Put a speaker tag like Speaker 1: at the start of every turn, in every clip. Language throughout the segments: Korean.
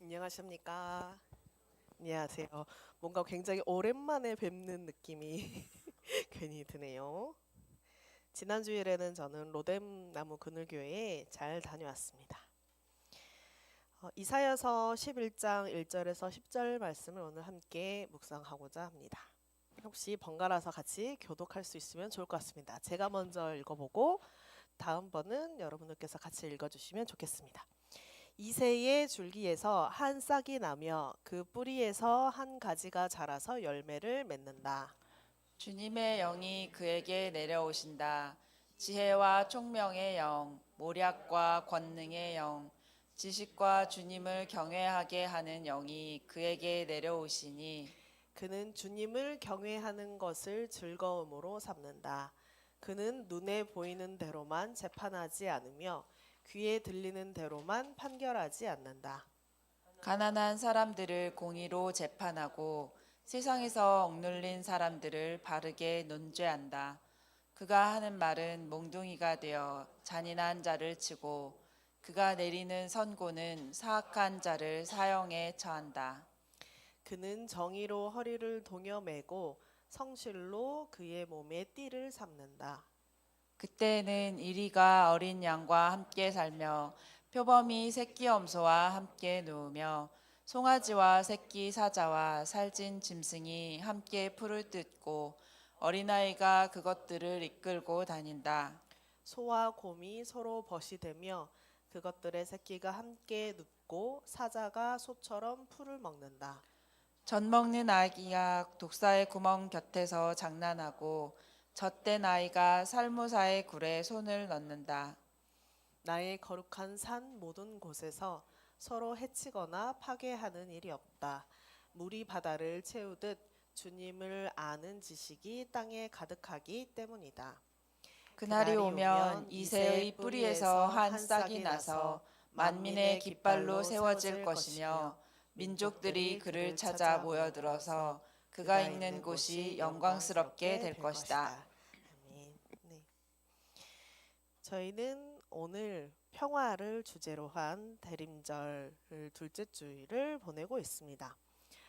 Speaker 1: 안녕하십니까? 안녕하세요. 뭔가 굉장히 오랜만에 뵙는 느낌이 괜히 드네요. 지난 주일에는 저는 로뎀 나무 그늘교회에 잘 다녀왔습니다. 이사야서 11장 1절에서 10절 말씀을 오늘 함께 묵상하고자 합니다. 혹시 번갈아서 같이 교독할 수 있으면 좋을 것 같습니다. 제가 먼저 읽어보고 다음번은 여러분들께서 같이 읽어주시면 좋겠습니다. 이새의 줄기에서 한 싹이 나며 그 뿌리에서 한 가지가 자라서 열매를 맺는다.
Speaker 2: 주님의 영이 그에게 내려오신다. 지혜와 총명의 영, 모략과 권능의 영, 지식과 주님을 경외하게 하는 영이 그에게 내려오시니
Speaker 1: 그는 주님을 경외하는 것을 즐거움으로 삼는다. 그는 눈에 보이는 대로만 재판하지 않으며 귀에 들리는 대로만 판결하지 않는다.
Speaker 2: 가난한 사람들을 공의로 재판하고 세상에서 억눌린 사람들을 바르게 논죄한다. 그가 하는 말은 몽둥이가 되어 잔인한 자를 치고 그가 내리는 선고는 사악한 자를 사형에 처한다.
Speaker 1: 그는 정의로 허리를 동여매고 성실로 그의 몸에 띠를 삼는다.
Speaker 2: 그때는 이리가 어린 양과 함께 살며 표범이 새끼 염소와 함께 누우며 송아지와 새끼 사자와 살찐 짐승이 함께 풀을 뜯고 어린아이가 그것들을 이끌고 다닌다.
Speaker 1: 소와 곰이 서로 벗이되며 그것들의 새끼가 함께 눕고 사자가 소처럼 풀을 먹는다.
Speaker 2: 젖 먹는 아기가 독사의 구멍 곁에서 장난하고 젖된 아이가 살무사의 굴에 손을 넣는다.
Speaker 1: 나의 거룩한 산 모든 곳에서 서로 해치거나 파괴하는 일이 없다. 물이 바다를 채우듯 주님을 아는 지식이 땅에 가득하기 때문이다.
Speaker 2: 그날이 오면 이새의 뿌리에서 한 싹이 나서 만민의 깃발로 세워질 것이며 민족들이 그를 찾아 모여들어서 그가 있는 곳이 영광스럽게 될 것이다.
Speaker 1: 아멘. 네. 저희는 오늘 평화를 주제로 한 대림절을 둘째 주일을 보내고 있습니다.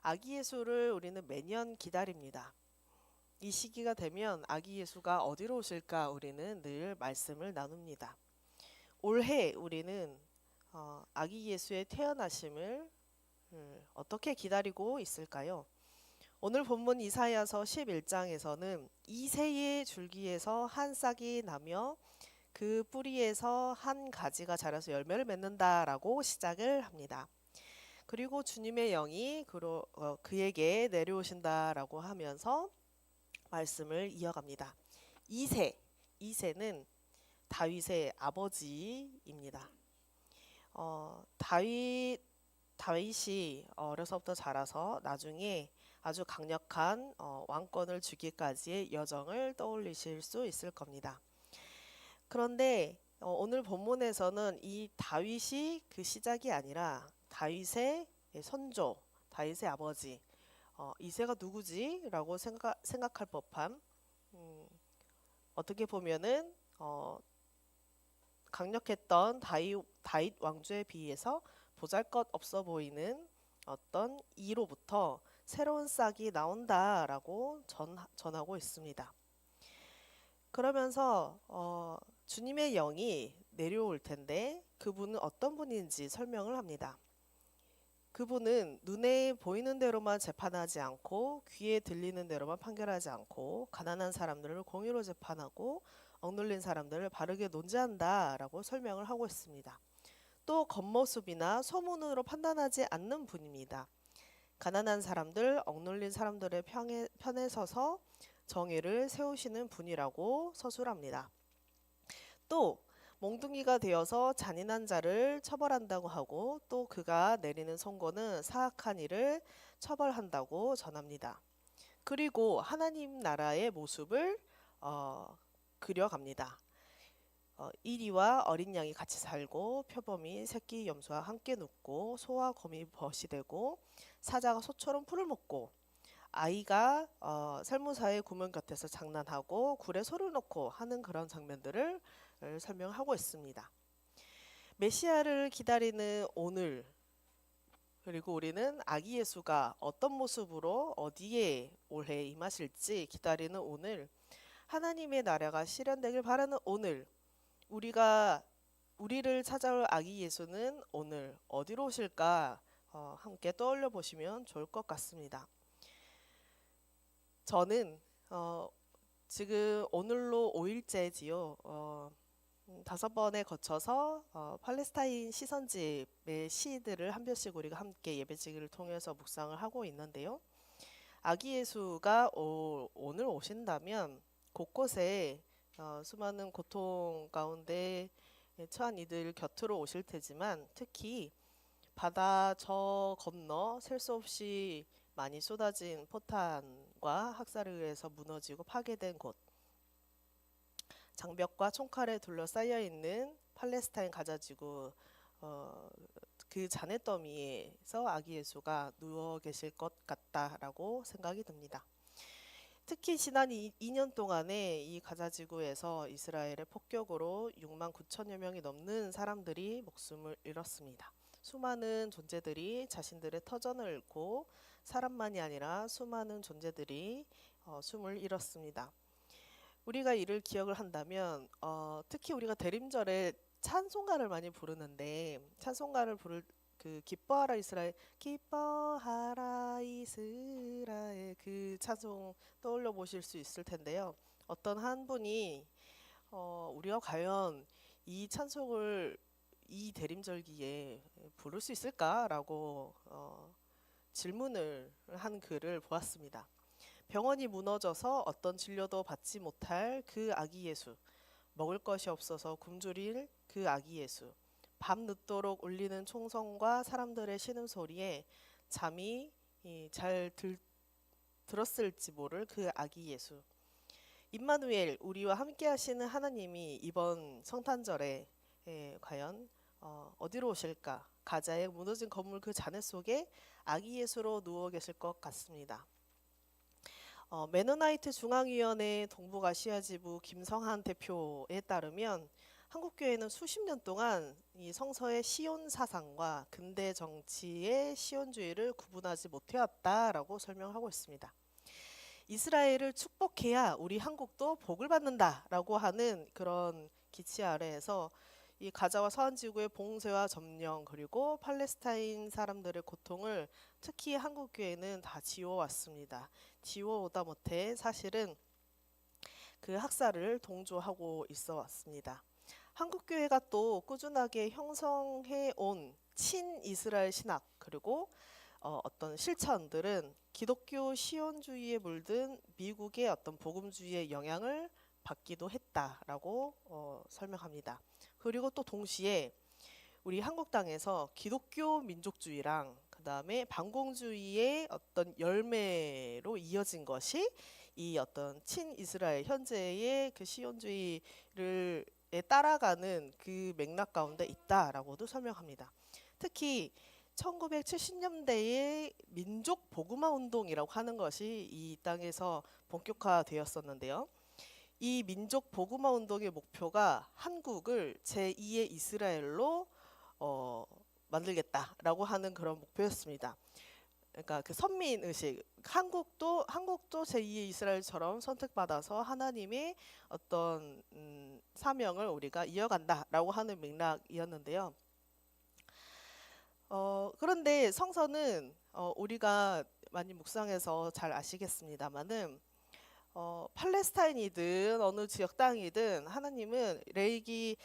Speaker 1: 아기 예수를 우리는 매년 기다립니다. 이 시기가 되면 아기 예수가 어디로 오실까 우리는 늘 말씀을 나눕니다. 올해 우리는 아기 예수의 태어나심을 어떻게 기다리고 있을까요? 오늘 본문 이사야서 11장에서는 이새의 줄기에서 한 싹이 나며 그 뿌리에서 한 가지가 자라서 열매를 맺는다라고 시작을 합니다. 그리고 주님의 영이 그에게 내려오신다라고 하면서 말씀을 이어갑니다. 이새는 다윗의 아버지입니다. 다윗이 어려서부터 자라서 나중에 아주 강력한 왕권을 주기까지의 여정을 떠올리실 수 있을 겁니다. 그런데 오늘 본문에서는 이 다윗이 그 시작이 아니라 다윗의 선조, 다윗의 아버지, 이새가 누구지? 라고 생각할 법한 어떻게 보면은 강력했던 다윗 왕조에 비해서 보잘것없어 보이는 어떤 이로부터 새로운 싹이 나온다라고 전하고 있습니다. 그러면서 주님의 영이 내려올 텐데 그분은 어떤 분인지 설명을 합니다. 그분은 눈에 보이는 대로만 재판하지 않고 귀에 들리는 대로만 판결하지 않고 가난한 사람들을 공의로 재판하고 억눌린 사람들을 바르게 논지한다라고 설명을 하고 있습니다. 또 겉모습이나 소문으로 판단하지 않는 분입니다. 가난한 사람들, 억눌린 사람들의 편에 서서 정의를 세우시는 분이라고 서술합니다. 또 몽둥이가 되어서 잔인한 자를 처벌한다고 하고 또 그가 내리는 선고는 사악한 일을 처벌한다고 전합니다. 그리고 하나님 나라의 모습을 그려갑니다. 이리와 어린 양이 같이 살고 표범이 새끼 염소와 함께 눕고 소와 곰이 벗이 되고 사자가 소처럼 풀을 먹고 아이가 살무사의 구멍 곁에서 장난하고 굴에 소를 넣고 하는 그런 장면들을 설명하고 있습니다. 메시아를 기다리는 오늘 그리고 우리는 아기 예수가 어떤 모습으로 어디에 올해 임하실지 기다리는 오늘, 하나님의 나라가 실현되길 바라는 오늘, 우리를 찾아올 아기 예수는 오늘 어디로 오실까 함께 떠올려 보시면 좋을 것 같습니다. 저는 지금 오늘로 5일째지요. 5번에 거쳐서 팔레스타인 시선집의 시들을 한 편씩 우리가 함께 예배지기를 통해서 묵상을 하고 있는데요. 아기 예수가 오늘 오신다면 곳곳에 수많은 고통 가운데 처한 이들 곁으로 오실 테지만 특히 바다 저 건너 셀 수 없이 많이 쏟아진 포탄과 학살에 의해서 무너지고 파괴된 곳, 장벽과 총칼에 둘러싸여 있는 팔레스타인 가자지구 그 잔해더미에서 아기 예수가 누워 계실 것 같다라고 생각이 듭니다. 특히 지난 2년 동안에 이 가자지구에서 이스라엘의 폭격으로 6만 9천여 명이 넘는 사람들이 목숨을 잃었습니다. 수많은 존재들이 자신들의 터전을 잃고 사람만이 아니라 수많은 존재들이 숨을 잃었습니다. 우리가 이를 기억을 한다면 특히 우리가 대림절에 찬송가를 많이 부르는데 찬송가를 부를 그 기뻐하라 이스라엘, 기뻐하라 이스라엘 그 찬송 떠올려 보실 수 있을 텐데요. 어떤 한 분이 우리가 과연 이 찬송을 이 대림절기에 부를 수 있을까라고 질문을 한 글을 보았습니다. 병원이 무너져서 어떤 진료도 받지 못할 그 아기 예수, 먹을 것이 없어서 굶주릴 그 아기 예수, 밤 늦도록 울리는 총성과 사람들의 신음소리에 잠이 잘 들었을지 모를 그 아기 예수. 임마누엘, 우리와 함께 하시는 하나님이 이번 성탄절에 과연 어디로 오실까? 가자의 무너진 건물 그 잔해 속에 아기 예수로 누워 계실 것 같습니다. 메노나이트 중앙위원회 동북아시아지부 김성한 대표에 따르면 한국교회는 수십 년 동안 이 성서의 시온 사상과 근대 정치의 시온주의를 구분하지 못해왔다라고 설명하고 있습니다. 이스라엘을 축복해야 우리 한국도 복을 받는다라고 하는 그런 기치 아래에서 이 가자와 서한지구의 봉쇄와 점령 그리고 팔레스타인 사람들의 고통을 특히 한국교회는 다 지워왔습니다. 지워오다 못해 사실은 그 학살을 동조하고 있어 왔습니다. 한국교회가 또 꾸준하게 형성해온 친이스라엘 신학 그리고 어떤 실천들은 기독교 시온주의에 물든 미국의 어떤 복음주의의 영향을 받기도 했다라고 설명합니다. 그리고 또 동시에 우리 한국 땅에서 기독교 민족주의랑 그 다음에 반공주의의 어떤 열매로 이어진 것이 이 어떤 친이스라엘 현재의 그 시온주의를 따라가는 그 맥락 가운데 있다라고도 설명합니다. 특히 1970년대의 민족 복음화 운동이라고 하는 것이 이 땅에서 본격화되었었는데요. 이 민족 복음화 운동의 목표가 한국을 제2의 이스라엘로 만들겠다라고 하는 그런 목표였습니다. 그러니까 그 선민 의식, 한국도 제2의 이스라엘처럼 선택받아서 하나님의 어떤 사명을 우리가 이어간다라고 하는 맥락이었는데요. 그런데 성서는 우리가 많이 묵상해서 잘 아시겠습니다만은 팔레스타인이든 어느 지역 땅이든 하나님은 레위기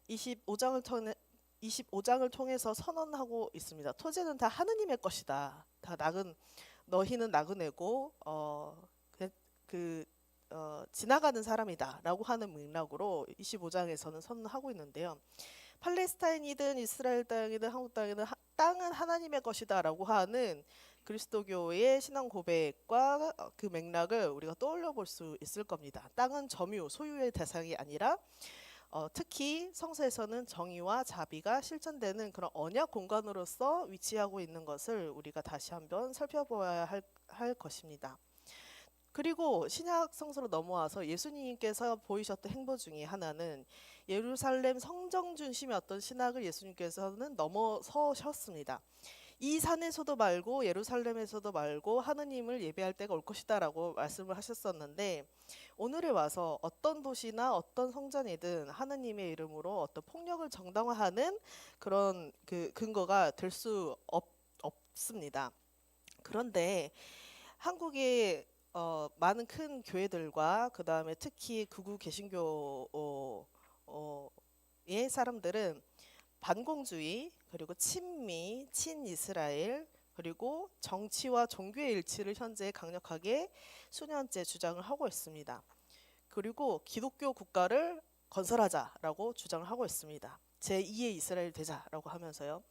Speaker 1: 25장을 통해서 선언하고 있습니다. 토지는 다 하느님의 것이다. 다 너희는 나그네고 지나가는 사람이다라고 하는 맥락으로 25장에서는 선언하고 있는데요. 팔레스타인이든 이스라엘 땅이든 한국 땅이든 땅은 하나님의 것이다라고 하는 그리스도교의 신앙 고백과 그 맥락을 우리가 떠올려 볼 수 있을 겁니다. 땅은 점유, 소유의 대상이 아니라 특히 성서에서는 정의와 자비가 실천되는 그런 언약 공간으로서 위치하고 있는 것을 우리가 다시 한번 살펴보아야 할 것입니다. 그리고 신약 성서로 넘어와서 예수님께서 보이셨던 행보 중에 하나는 예루살렘 성정 중심의 어떤 신학을 예수님께서는 넘어서셨습니다. 이 산에서도 말고 예루살렘에서도 말고 하느님을 예배할 때가 올 것이다라고 말씀을 하셨었는데, 오늘에 와서 어떤 도시나 어떤 성전이든 하느님의 이름으로 어떤 폭력을 정당화하는 그런 그 근거가 될 수 없습니다. 그런데 한국의 많은 큰 교회들과 그 다음에 특히 극우 개신교의 사람들은 반공주의, 그리고 친미, 친이스라엘, 그리고 정치와 종교의 일치를 현재 강력하게 수년째 주장을 하고 있습니다. 그리고 기독교 국가를 건설하자라고 주장을 하고 있습니다. 제2의 이스라엘 되자라고 하면서요.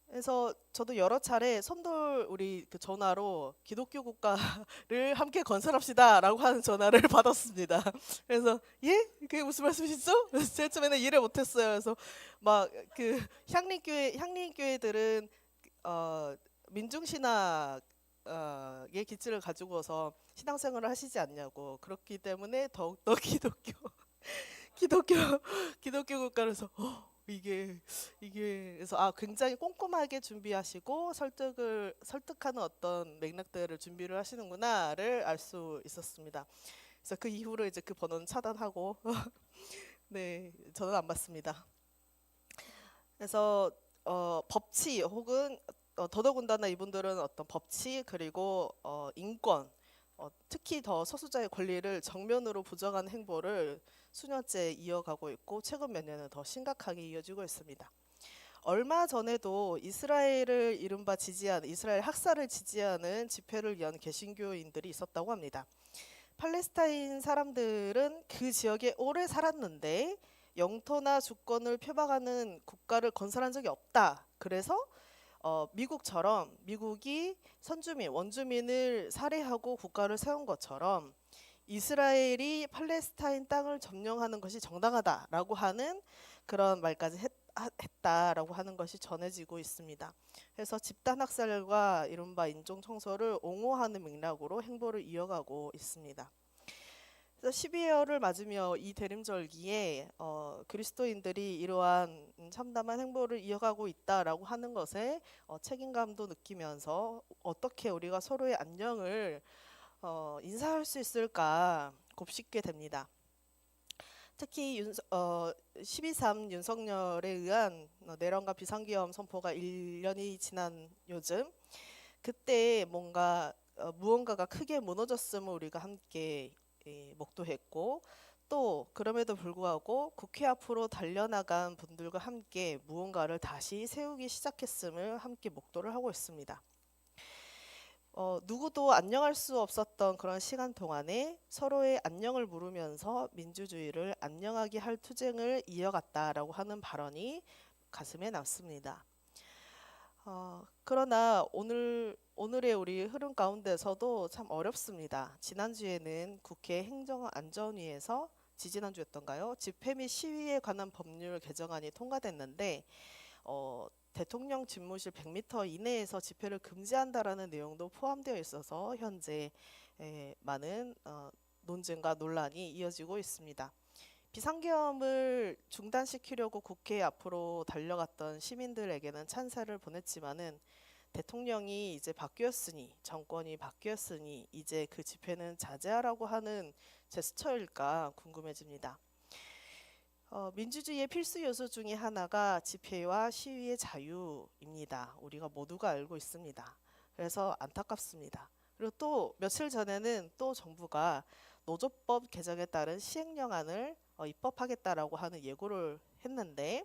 Speaker 1: 그래서 저도 여러 차례 선돌 우리 그 전화로 기독교 국가를 함께 건설합시다라고 하는 전화를 받았습니다. 그래서 예? 그게 무슨 말씀이시죠? 그래서 제가 처음에는 이해를 못했어요. 그래서 막 그 향림교회들은 민중신학의 기치를 가지고서 신앙생활을 하시지 않냐고, 그렇기 때문에 더욱더 기독교 기독교 국가로서 이게 그래서 굉장히 꼼꼼하게 준비하시고 설득하는 어떤 맥락들을 준비를 하시는구나를 알 수 있었습니다. 그래서 그 이후로 이제 그 번호는 차단하고 네, 저는 안 받습니다. 그래서 법치 혹은 더더군다나 이분들은 어떤 법치, 그리고 인권, 특히 더 소수자의 권리를 정면으로 부정하는 행보를 수년째 이어가고 있고, 최근 몇 년은 더 심각하게 이어지고 있습니다. 얼마 전에도 이스라엘을 이른바 지지하는, 이스라엘 학살을 지지하는 집회를 연 개신교인들이 있었다고 합니다. 팔레스타인 사람들은 그 지역에 오래 살았는데 영토나 주권을 표방하는 국가를 건설한 적이 없다. 그래서 미국처럼 미국이 선주민, 원주민을 살해하고 국가를 세운 것처럼 이스라엘이 팔레스타인 땅을 점령하는 것이 정당하다라고 하는 그런 말까지 했다라고 하는 것이 전해지고 있습니다. 그래서 집단 학살과 이른바 인종 청소를 옹호하는 맥락으로 행보를 이어가고 있습니다. 12월을 맞으며 이 대림절기에 그리스도인들이 이러한 참담한 행보를 이어가고 있다라고 하는 것에 책임감도 느끼면서 어떻게 우리가 서로의 안녕을 인사할 수 있을까 곱씹게 됩니다. 특히 12.3 윤석열에 의한 내란과 비상계엄 선포가 1년이 지난 요즘, 그때 무언가가 크게 무너졌음을 우리가 함께 목도했고, 또 그럼에도 불구하고 국회 앞으로 달려나간 분들과 함께 무언가를 다시 세우기 시작했음을 함께 목도를 하고 있습니다. 누구도 안녕할 수 없었던 그런 시간 동안에 서로의 안녕을 물으면서 민주주의를 안녕하게 할 투쟁을 이어갔다라고 하는 발언이 가슴에 남습니다. 그러나 오늘의 우리 흐름 가운데서도 참 어렵습니다. 지난주에는 국회 행정안전위에서, 지지난주였던가요? 집회 및 시위에 관한 법률 개정안이 통과됐는데 대통령 집무실 100m 이내에서 집회를 금지한다라는 내용도 포함되어 있어서 현재 많은 논쟁과 논란이 이어지고 있습니다. 비상계엄을 중단시키려고 국회 앞으로 달려갔던 시민들에게는 찬사를 보냈지만은 대통령이 이제 바뀌었으니, 정권이 바뀌었으니 이제 그 집회는 자제하라고 하는 제스처일까 궁금해집니다. 민주주의의 필수 요소 중에 하나가 집회와 시위의 자유입니다. 우리가 모두가 알고 있습니다. 그래서 안타깝습니다. 그리고 또 며칠 전에는 또 정부가 노조법 개정에 따른 시행령안을 입법하겠다라고 하는 예고를 했는데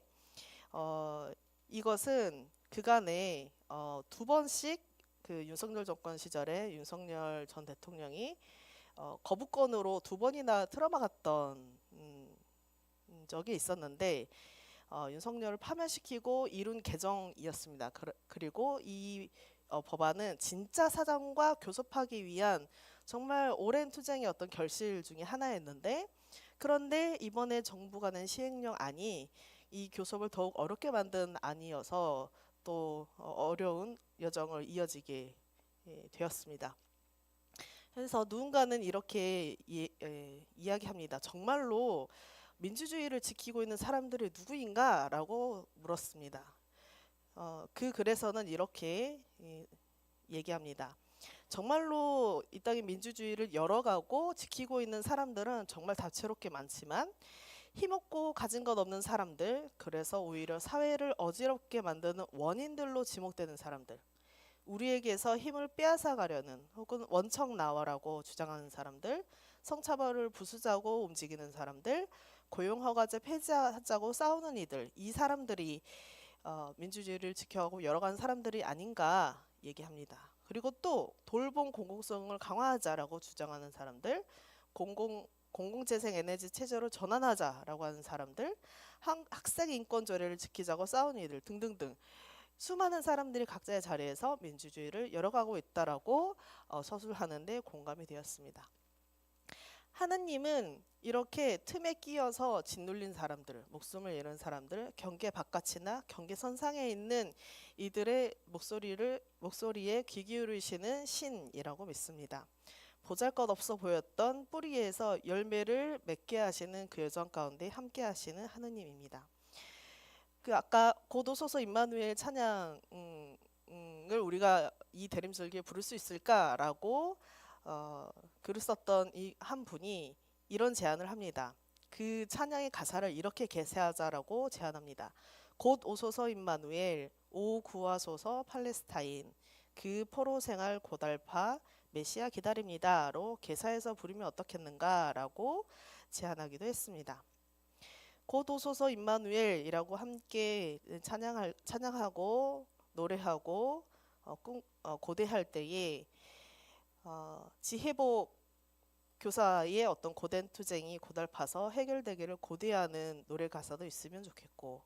Speaker 1: 이것은 그간에 두 번씩 그 윤석열 정권 시절에 윤석열 전 대통령이 거부권으로 두 번이나 틀어막았던 적이 있었는데 윤석열을 파면시키고 이룬 개정이었습니다. 그리고 이 법안은 진짜 사정과 교섭하기 위한 정말 오랜 투쟁의 어떤 결실 중에 하나였는데, 그런데 이번에 정부가 낸 시행령안이 이 교섭을 더욱 어렵게 만든 안이어서 또 어려운 여정을 이어지게 되었습니다. 그래서 누군가는 이렇게 이야기합니다. 정말로 민주주의를 지키고 있는 사람들이 누구인가? 라고 물었습니다. 그 글에서는 이렇게 얘기합니다. 정말로 이 땅의 민주주의를 열어가고 지키고 있는 사람들은 정말 다채롭게 많지만 힘없고 가진 것 없는 사람들, 그래서 오히려 사회를 어지럽게 만드는 원인들로 지목되는 사람들, 우리에게서 힘을 빼앗아 가려는 혹은 원청 나와라고 주장하는 사람들, 성차별을 부수자고 움직이는 사람들, 고용허가제 폐지하자고 싸우는 이들, 이 사람들이 민주주의를 지켜가고 열어가는 사람들이 아닌가 얘기합니다. 그리고 또 돌봄 공공성을 강화하자라고 주장하는 사람들, 공공재생 에너지 체제로 전환하자라고 하는 사람들, 학생 인권 조례를 지키자고 싸우는 이들 등등등 수많은 사람들이 각자의 자리에서 민주주의를 열어가고 있다라고 서술하는데 공감이 되었습니다. 하느님은 이렇게 틈에 끼어서 짓눌린 사람들, 목숨을 잃은 사람들, 경계 바깥이나 경계 선상에 있는 이들의 목소리에 귀 기울이시는 신이라고 믿습니다. 보잘것없어 보였던 뿌리에서 열매를 맺게 하시는 그 여정 가운데 함께 하시는 하느님입니다. 그 아까 고도소서 임마누엘 찬양을 우리가 이 대림절기에 부를 수 있을까라고 글을 썼던 이 한 분이 이런 제안을 합니다. 그 찬양의 가사를 이렇게 개세하자라고 제안합니다. 곧 오소서 임마누엘, 오 구하소서 팔레스타인, 그 포로 생활 고달파 메시아 기다립니다로 개사해서 부르면 어떻겠는가라고 제안하기도 했습니다. 곧 오소서 임마누엘이라고 함께 찬양하고 노래하고 고대할 때에 지혜복 교사의 어떤 고된 투쟁이 고달파서 해결되기를 고대하는 노래 가사도 있으면 좋겠고,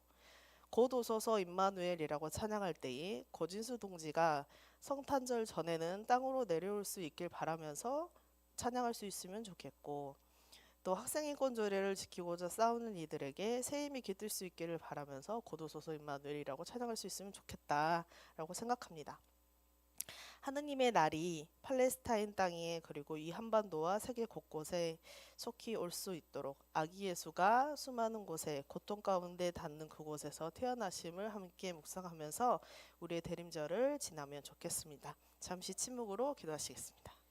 Speaker 1: 곧 오소서 임마누엘이라고 찬양할 때에 고진수 동지가 성탄절 전에는 땅으로 내려올 수 있길 바라면서 찬양할 수 있으면 좋겠고, 또 학생인권 조례를 지키고자 싸우는 이들에게 새 힘이 깃들 수 있기를 바라면서 곧 오소서 임마누엘이라고 찬양할 수 있으면 좋겠다라고 생각합니다. 하느님의 날이 팔레스타인 땅에 그리고 이 한반도와 세계 곳곳에 속히 올 수 있도록 아기 예수가 수많은 곳에 고통 가운데 닿는 그곳에서 태어나심을 함께 묵상하면서 우리의 대림절을 지나면 좋겠습니다. 잠시 침묵으로 기도하시겠습니다.